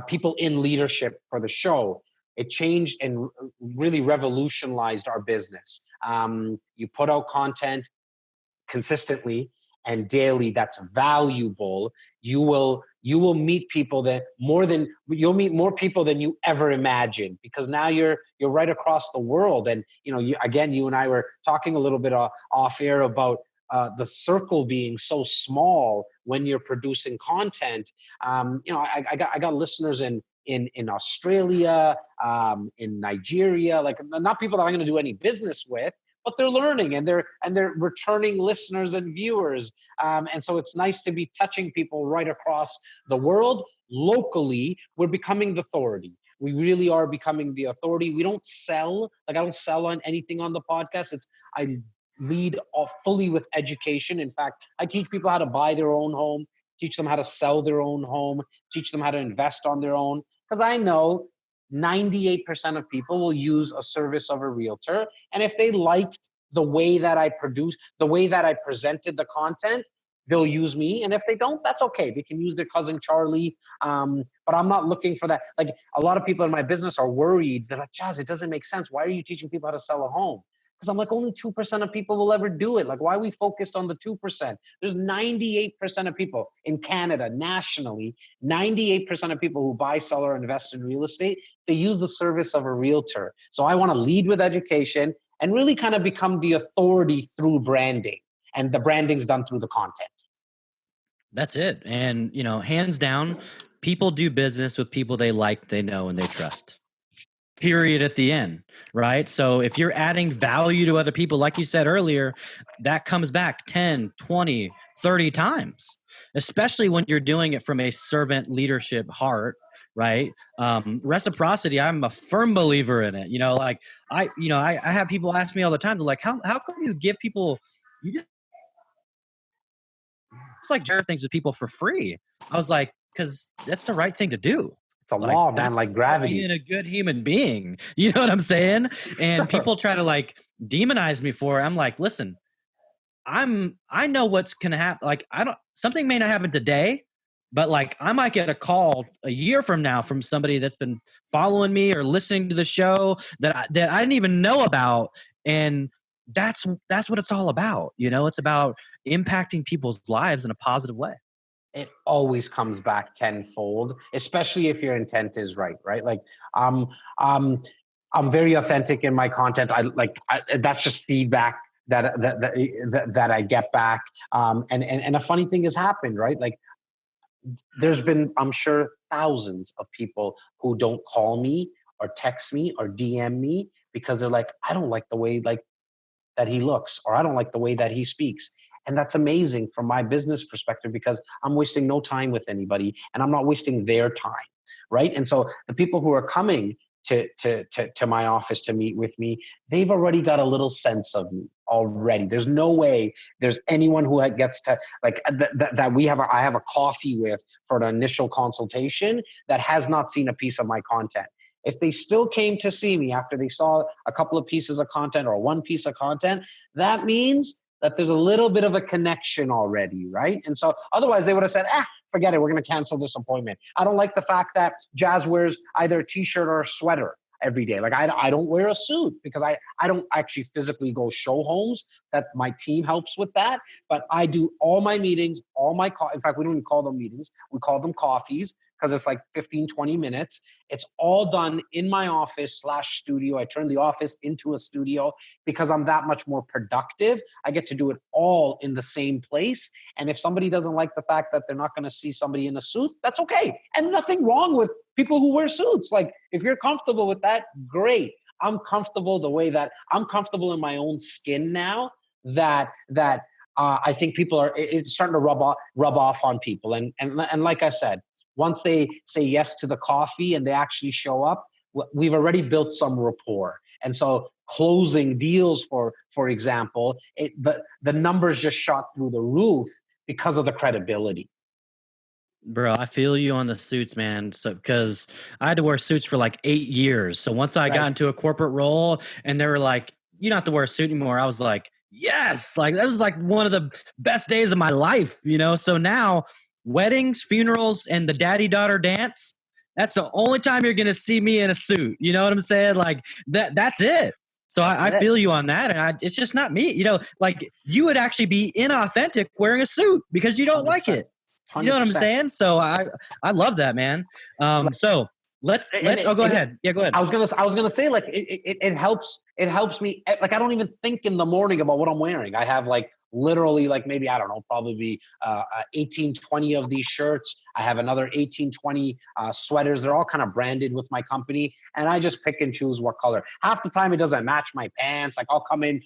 people in leadership for the show. It changed and really revolutionized our business. You put out content consistently and daily that's valuable. You will meet people you'll meet more people than you ever imagined, because now you're right across the world. And you and I were talking a little bit off air about the circle being so small when you're producing content. I got listeners in Australia, in Nigeria, like not people that I'm going to do any business with, but they're learning and they're returning listeners and viewers. And so it's nice to be touching people right across the world. Locally, we're becoming the authority. We really are becoming the authority. We don't sell, I don't sell on anything on the podcast. I lead off fully with education. In fact, I teach people how to buy their own home, teach them how to sell their own home, teach them how to invest on their own. Because I know 98% of people will use a service of a realtor. And if they liked the way that I produced, the way that I presented the content, they'll use me. And if they don't, that's okay. They can use their cousin Charlie. But I'm not looking for that. Like a lot of people in my business are worried. They're like, Jas, it doesn't make sense. Why are you teaching people how to sell a home? Because I'm like, only 2% of people will ever do it. Like, why are we focused on the 2%? There's 98% of people in Canada, nationally, 98% of people who buy, sell, or invest in real estate, they use the service of a realtor. So I want to lead with education and really kind of become the authority through branding. And the branding's done through the content. That's it. And, hands down, people do business with people they like, they know, and they trust. Period at the end, right? So if you're adding value to other people, like you said earlier, that comes back 10, 20, 30 times, especially when you're doing it from a servant leadership heart, right? Reciprocity, I'm a firm believer in it. I have people ask me all the time, they're like, how come you give people, it's like share things with people for free? I was like, because that's the right thing to do. It's a law, man, like gravity. Being a good human being. You know what I'm saying? And people try to demonize me for it. I'm like, listen, I know what's going to happen. Something may not happen today, but I might get a call a year from now from somebody that's been following me or listening to the show that I didn't even know about. And that's what it's all about. It's about impacting people's lives in a positive way. It always comes back tenfold, especially if your intent is right? Like, I'm very authentic in my content. That's just feedback that I get back. And a funny thing has happened, right? Like, there's been, I'm sure, thousands of people who don't call me or text me or DM me because they're like, I don't like the way that he looks, or I don't like the way that he speaks. And that's amazing from my business perspective because I'm wasting no time with anybody and I'm not wasting their time, right? And so the people who are coming to my office to meet with me, they've already got a little sense of me already. There's no way there's anyone who gets to that I have a coffee with for an initial consultation that has not seen a piece of my content. If they still came to see me after they saw a couple of pieces of content or one piece of content, that means that there's a little bit of a connection already, right? And so otherwise they would have said, forget it, we're going to cancel this appointment. I don't like the fact that Jas wears either a t-shirt or a sweater every day. Like I don't wear a suit because I don't actually physically go show homes. That my team helps with that. But I do all my meetings, in fact, we don't even call them meetings. We call them coffees because it's like 15, 20 minutes. It's all done in my office / studio. I turn the office into a studio because I'm that much more productive. I get to do it all in the same place. And if somebody doesn't like the fact that they're not going to see somebody in a suit, that's okay. And nothing wrong with people who wear suits. Like if you're comfortable with that, great. I'm comfortable the way that I'm comfortable in my own skin now that I think it's starting to rub off on people. And like I said, once they say yes to the coffee and they actually show up, we've already built some rapport. And so closing deals, for example, the numbers just shot through the roof because of the credibility. Bro, I feel you on the suits, man. So, because I had to wear suits for like 8 years. So once I got into a corporate role and they were like, you don't have to wear a suit anymore, I was like, yes, like that was like one of the best days of my life, you know? So now weddings, funerals, and the daddy-daughter dance, that's the only time you're going to see me in a suit. You know what I'm saying? Like that's it. So I feel you on that. And it's just not me, you know, like you would actually be inauthentic wearing a suit because you don't 100%. Like it. 100%. You know what I'm saying? So I love that, man. So let's go ahead. Yeah, go ahead. I was gonna say, like, it helps me. Like, I don't even think in the morning about what I'm wearing. I have like literally like maybe, I don't know, probably 18, 20 of these shirts. I have another 18, 20 sweaters. They're all kind of branded with my company. And I just pick and choose what color. Half the time it doesn't match my pants. Like I'll come in,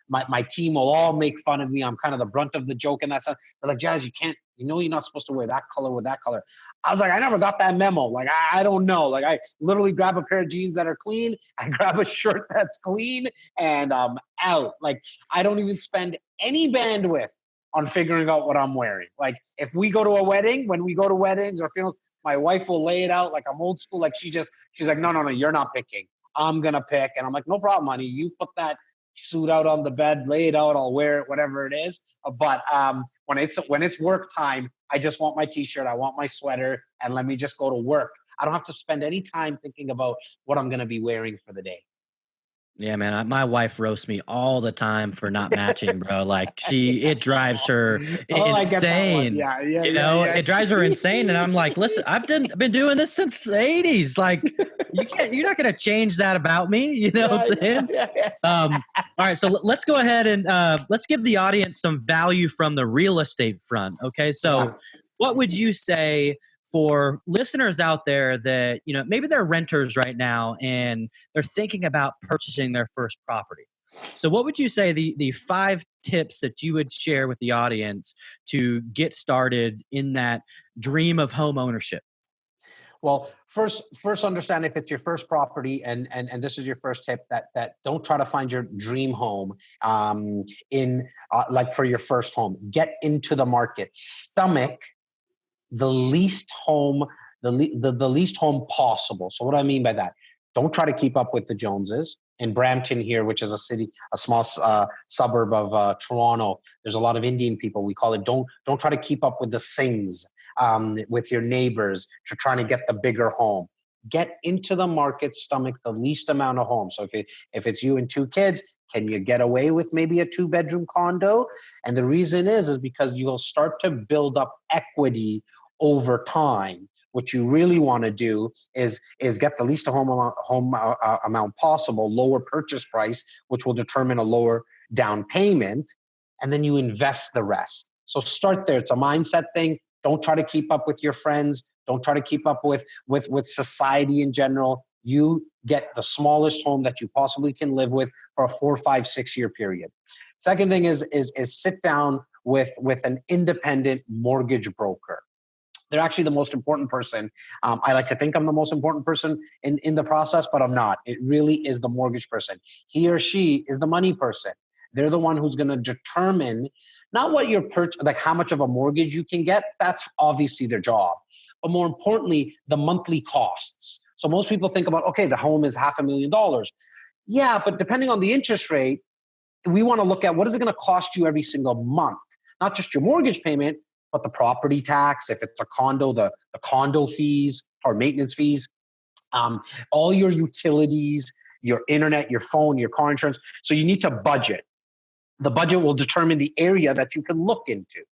my team will all make fun of me. I'm kind of the brunt of the joke and that's they're like, Jas, you can't, you know, you're not supposed to wear that color with that color. I was like, I never got that memo. Like, I don't know. Like I literally grab a pair of jeans that are clean. I grab a shirt that's clean and I'm out. Like I don't even spend any bandwidth on figuring out what I'm wearing. Like if we go to a wedding, when we go to weddings or funerals, my wife will lay it out like I'm old school. Like she's like, no, you're not picking. I'm going to pick. And I'm like, no problem, honey. You put that suit out on the bed, lay it out. I'll wear it, whatever it is. But when it's work time, I just want my t-shirt. I want my sweater and let me just go to work. I don't have to spend any time thinking about what I'm going to be wearing for the day. Yeah, man. My wife roasts me all the time for not matching, bro. Like it drives her insane. It drives her insane. And I'm like, listen, I've been doing this since the 80s. Like you're not going to change that about me. You know what I'm saying? All right. So let's go ahead and let's give the audience some value from the real estate front. Okay. So what would you say for listeners out there that, you know, maybe they're renters right now and they're thinking about purchasing their first property? So what would you say the 5 tips that you would share with the audience to get started in that dream of home ownership? Well, first understand if it's your first property and this is your first tip that don't try to find your dream home like for your first home. Get into the market. Stomach the least home possible. So what do I mean by that? Don't try to keep up with the Joneses. In Brampton here, which is a small suburb of Toronto, there's a lot of Indian people. We call it, don't try to keep up with the Singhs, with your neighbors. You're trying to get the bigger home. Get into the market, stomach the least amount of homes. So if it's you and 2 kids, can you get away with maybe a 2-bedroom condo? And the reason is because you'll start to build up equity over time. What you really want to do is get the least home amount possible, lower purchase price, which will determine a lower down payment, and then you invest the rest. So start there. It's a mindset thing. Don't try to keep up with your friends. Don't try to keep up with society in general. You get the smallest home that you possibly can live with for a 4, 5, 6 year period. Second thing is sit down with an independent mortgage broker. They're actually the most important person. I like to think I'm the most important person in the process, but I'm not. It really is the mortgage person. He or she is the money person. They're the one who's going to determine not what your like how much of a mortgage you can get. That's obviously their job. But more importantly, the monthly costs. So most people think about, okay, the home is $500,000. Yeah, but depending on the interest rate, we want to look at what is it going to cost you every single month, not just your mortgage payment, but the property tax. If it's a condo, the condo fees or maintenance fees, all your utilities, your internet, your phone, your car insurance. So you need to budget. The budget will determine the area that you can look into.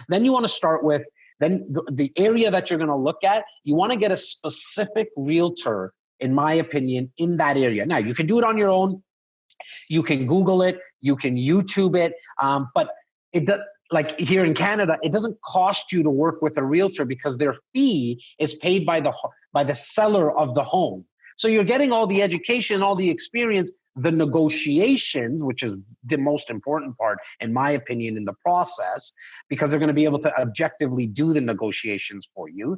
Then you want to start with, then the area that you're going to look at, you want to get a specific realtor, in my opinion, in that area. Now, you can do it on your own. You can Google it. You can YouTube it. But it does, like here in Canada, it doesn't cost you to work with a realtor because their fee is paid by the seller of the home. So you're getting all the education, all the experience, the negotiations, which is the most important part, in my opinion, in the process, because they're going to be able to objectively do the negotiations for you.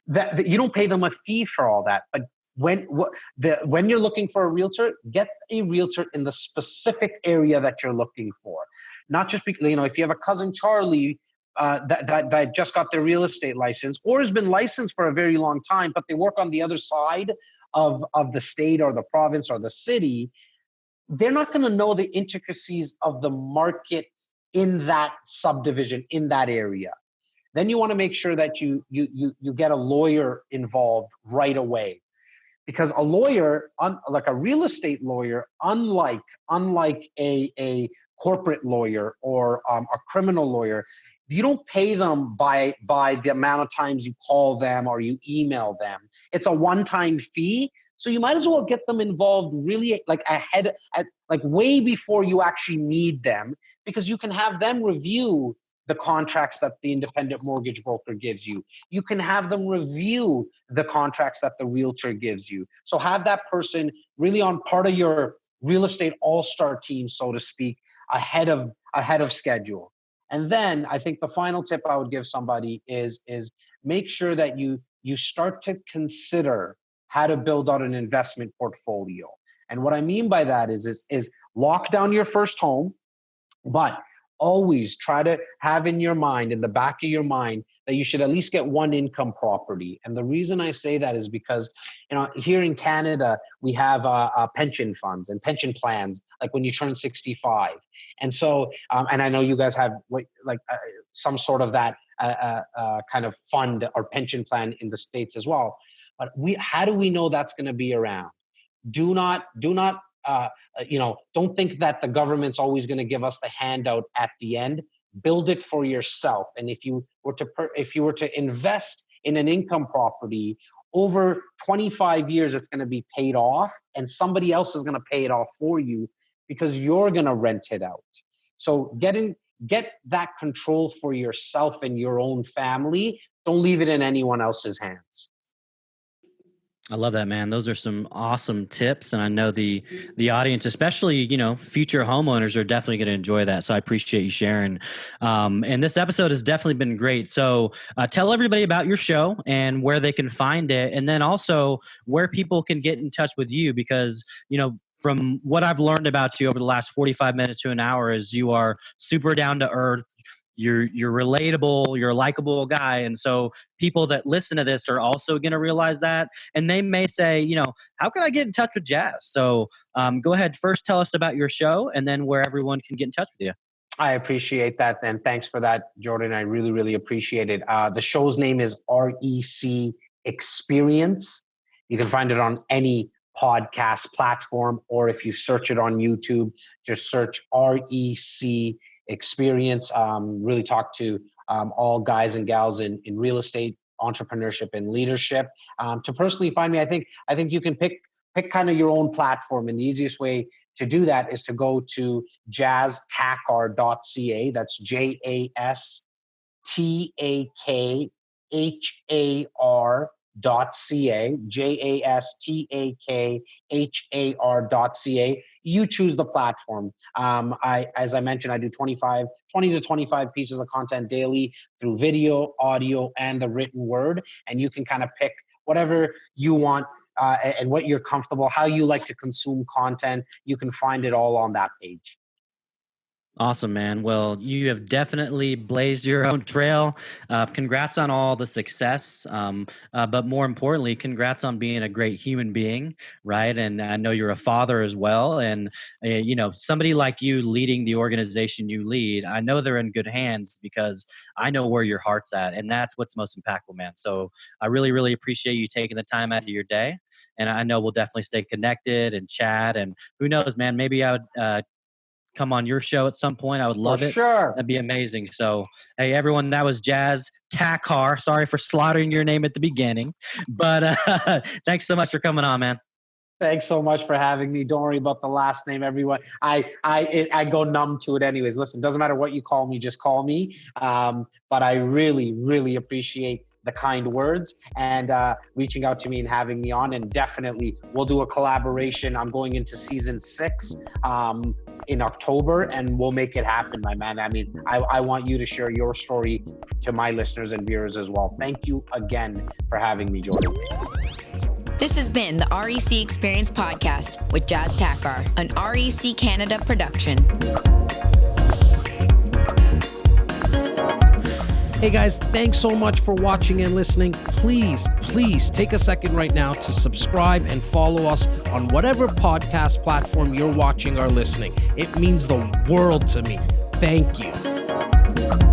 That you don't pay them a fee for all that. But when you're looking for a realtor, get a realtor in the specific area that you're looking for. Not just because, if you have a cousin Charlie that just got their real estate license or has been licensed for a very long time, but they work on the other side of the state or the province or the city, they're not going to know the intricacies of the market in that subdivision, in that area. Then you want to make sure that you get a lawyer involved right away. Because a lawyer, like a real estate lawyer, unlike a corporate lawyer or a criminal lawyer, you don't pay them by the amount of times you call them or you email them. It's a one-time fee. So you might as well get them involved really like way before you actually need them, because you can have them review the contracts that the independent mortgage broker gives you. You can have them review the contracts that the realtor gives you. So have that person really on part of your real estate all-star team, so to speak, ahead of schedule. And then I think the final tip I would give somebody is make sure that you start to consider how to build out an investment portfolio. And what I mean by that is lock down your first home, but always try to have in your mind, in the back of your mind, that you should at least get one income property. And the reason I say that is because, here in Canada, we have pension funds and pension plans, like when you turn 65. And so, and I know you guys have some sort of that kind of fund or pension plan in the States as well. But how do we know that's going to be around? Do not don't think that the government's always going to give us the handout at the end. Build it for yourself. And if you were to invest in an income property over 25 years, it's going to be paid off, and somebody else is going to pay it off for you because you're going to rent it out. So get that control for yourself and your own family. Don't leave it in anyone else's hands. I love that, man. Those are some awesome tips. And I know the audience, especially, future homeowners, are definitely going to enjoy that. So I appreciate you sharing. And this episode has definitely been great. So tell everybody about your show and where they can find it. And then also where people can get in touch with you, because, from what I've learned about you over the last 45 minutes to an hour is you are super down to earth. You're relatable, you're a likable guy. And so people that listen to this are also going to realize that. And they may say, how can I get in touch with Jas? So go ahead. First, tell us about your show and then where everyone can get in touch with you. I appreciate that. And thanks for that, Jordan. I really, really appreciate it. The show's name is REC Experience. You can find it on any podcast platform, or if you search it on YouTube, just search REC Experience. Really talk to all guys and gals in real estate, entrepreneurship, and leadership. To personally find me, I think you can pick kind of your own platform, and the easiest way to do that is to go to jastakhar.ca. That's JASTAKHAR.ca, JASTAKHAR.ca. You choose the platform. As I mentioned, I do 20 to 25 pieces of content daily through video, audio, and the written word. And you can kind of pick whatever you want and what you're comfortable, how you like to consume content. You can find it all on that page. Awesome, man. Well, you have definitely blazed your own trail. Congrats on all the success. But more importantly, congrats on being a great human being, right? And I know you're a father as well. And, somebody like you leading the organization you lead, I know they're in good hands because I know where your heart's at. And that's what's most impactful, man. So I really, really appreciate you taking the time out of your day. And I know we'll definitely stay connected and chat. And who knows, man, maybe I would come on your show at some point. I would love For it. sure. That'd be amazing. So, hey, everyone, that was Jas Takhar. Sorry for slaughtering your name at the beginning, but thanks so much for coming on, man. Thanks so much for having me. Don't worry about the last name, everyone. I go numb to it anyways. Listen, doesn't matter what you call me, just call me. But I really, really appreciate the kind words and reaching out to me and having me on. And definitely we'll do a collaboration. I'm going into season 6 in October, and we'll make it happen, my man. I mean, I want you to share your story to my listeners and viewers as well. Thank you again for having me, Jordan. This has been the REC Experience Podcast with Jas Takhar, an REC Canada production. Hey guys, thanks so much for watching and listening. Please take a second right now to subscribe and follow us on whatever podcast platform you're watching or listening. It means the world to me. Thank you.